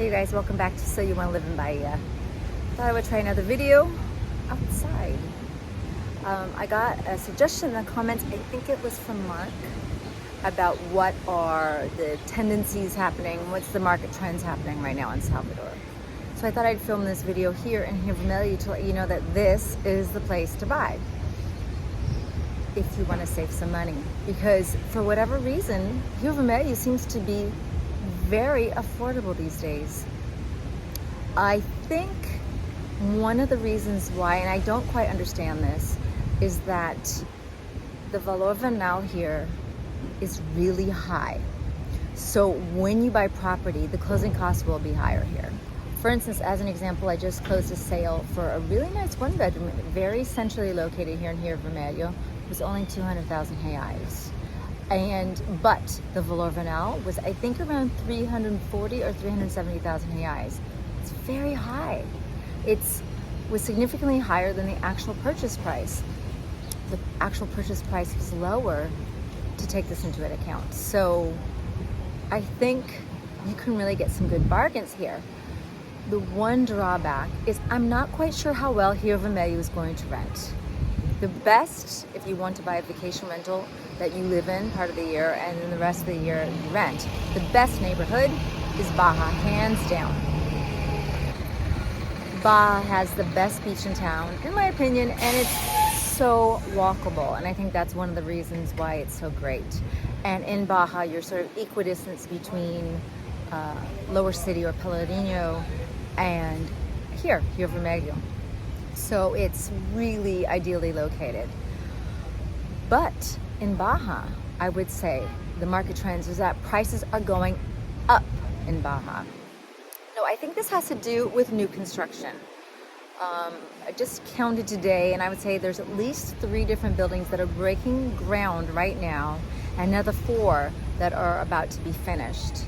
Hey you guys, welcome back to So You Want to Live in Bahia. Thought I would try another video outside. I got a suggestion in the comments, I think it was from Mark, about what are the tendencies happening, what's the market trends happening right now in Salvador. So I thought I'd film this video here in Rio Vermelho to let you know that this is the place to buy if you want to save some money. Because for whatever reason, Rio Vermelho seems to be very affordable these days. I think one of the reasons why, and I don't quite understand this, is that the Valor venal here is really high. So when you buy property, the closing costs will be higher here. For instance, as an example, I just closed a sale for a really nice one bedroom, very centrally located here in Rio Vermelho. It was only 200,000 reais. But the Valor venal was, I think, around 340 or 370,000 reais. It's very high. It was significantly higher than the actual purchase price. The actual purchase price was lower to take this into account. So I think you can really get some good bargains here. The one drawback is I'm not quite sure how well Rio Vermelho is going to rent. The best, if you want to buy a vacation rental that you live in part of the year and then the rest of the year you rent, the best neighborhood is Bahia, hands down. Bahia has the best beach in town, in my opinion, and it's so walkable. And I think that's one of the reasons why it's so great. And in Bahia, you're sort of equidistant between Lower City or Pelourinho and here, Rio Vermelho. So it's really ideally located. But in Bahia, I would say the market trends is that prices are going up in Bahia. No, I think this has to do with new construction. I just counted today, and I would say there's at least 3 different buildings that are breaking ground right now, and another 4 that are about to be finished.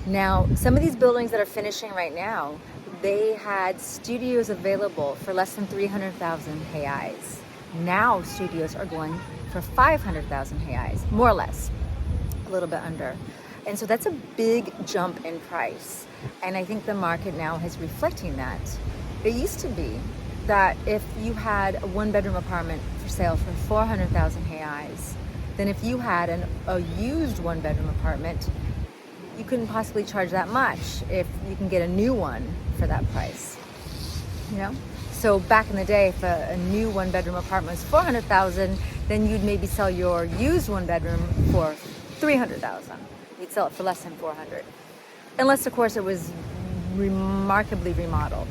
Now, some of these buildings that are finishing right now, they had studios available for less than 300,000 reais. Now studios are going for 500,000 reais, more or less, a little bit under. And so that's a big jump in price. And I think the market now is reflecting that. It used to be that if you had a 1-bedroom apartment for sale for 400,000 reais, then if you had a used 1-bedroom apartment, you couldn't possibly charge that much if you can get a new one for that price, you know? So back in the day, if a new 1-bedroom apartment was 400,000, then you'd maybe sell your used 1-bedroom for 300,000. You'd sell it for less than 400, unless of course it was remarkably remodeled.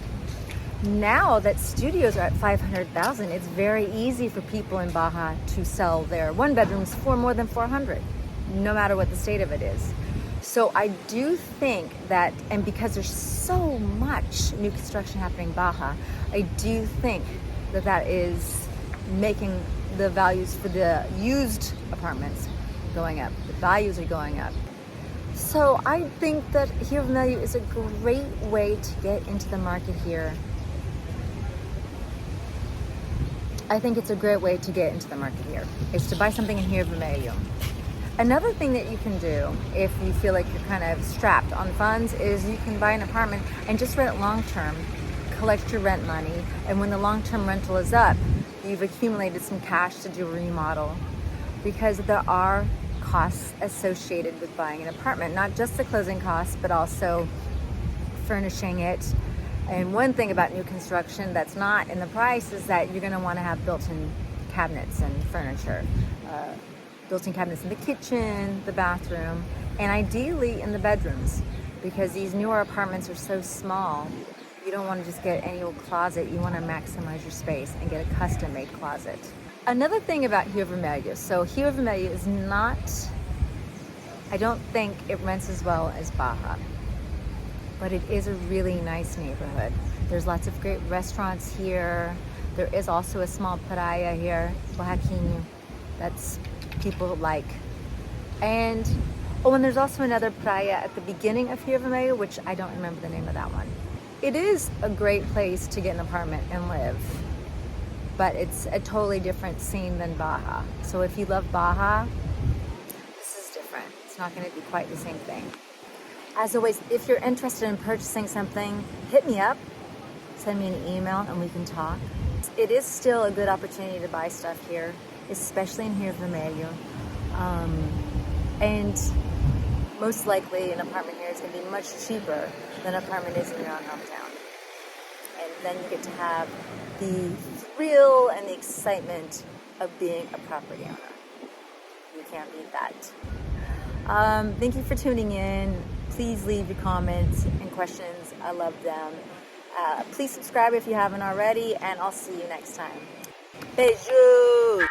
Now that studios are at 500,000, it's very easy for people in Bahia to sell their 1-bedrooms for more than 400, no matter what the state of it is. So I do think that, and because there's so much new construction happening in Bahia, I do think that that is making the values for the used apartments going up. The values are going up. So I think that Rio Vermelho is a great way to get into the market here. I think it's a great way to get into the market here, is to buy something in Rio Vermelho. Another thing that you can do if you feel like you're kind of strapped on funds is you can buy an apartment and just rent it long-term, collect your rent money, and when the long-term rental is up, you've accumulated some cash to do a remodel. Because there are costs associated with buying an apartment, not just the closing costs, but also furnishing it. And one thing about new construction that's not in the price is that you're going to want to have built-in cabinets and furniture. Built-in cabinets in the kitchen, the bathroom, and ideally in the bedrooms, because these newer apartments are so small, you don't want to just get any old closet. You want to maximize your space and get a custom-made closet. Another thing about Rio Vermelho, so Rio Vermelho is not, I don't think it rents as well as Bahia, but it is a really nice neighborhood. There's lots of great restaurants here. There is also a small Praia here, Bahia, that's people like. And there's also another Praia at the beginning of Rio Vermelho, which I don't remember the name of that one. It is a great place to get an apartment and live, but it's a totally different scene than Bahia. So if you love Bahia, this is different. It's not going to be quite the same thing. As always, if you're interested in purchasing something, hit me up, send me an email, and we can talk. It is still a good opportunity to buy stuff here, especially in Rio Vermelho. And most likely an apartment here is going to be much cheaper than an apartment is in your own hometown. And then you get to have the thrill and the excitement of being a property owner. You can't beat that. Thank you for tuning in. Please leave your comments and questions. I love them. Please subscribe if you haven't already, and I'll see you next time. Beijos!